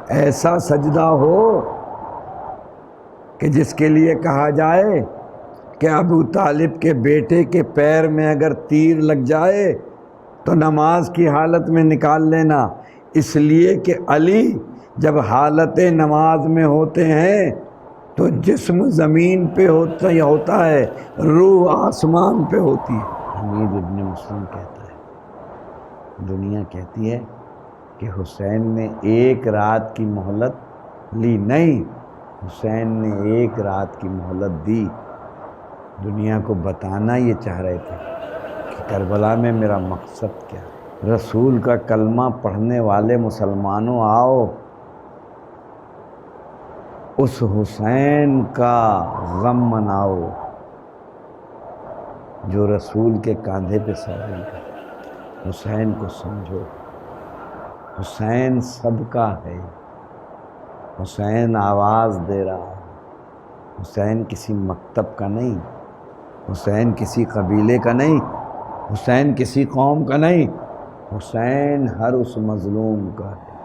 ایسا سجدہ ہو کہ جس کے لیے کہا جائے کہ ابو طالب کے بیٹے کے پیر میں اگر تیر لگ جائے تو نماز کی حالت میں نکال لینا، اس لیے کہ علی جب حالت نماز میں ہوتے ہیں تو جسم زمین پہ ہوتا ہے، روح آسمان پہ ہوتی ہے۔ حمید ابن مسلم کہتا ہے، دنیا کہتی ہے کہ حسین نے ایک رات کی مہلت لی، نہیں، حسین نے ایک رات کی مہلت دی۔ دنیا کو بتانا یہ چاہ رہے تھے کہ کربلا میں میرا مقصد کیا ہے۔ رسول کا کلمہ پڑھنے والے مسلمانوں آؤ، اس حسین کا غم مناؤ جو رسول کے کاندھے پہ سواری کرے۔ حسین کو سمجھو، حسین سب کا ہے، حسین آواز دے رہا ہے، حسین کسی مکتب کا نہیں، حسین کسی قبیلے کا نہیں، حسین کسی قوم کا نہیں، حسین ہر اس مظلوم کا ہے۔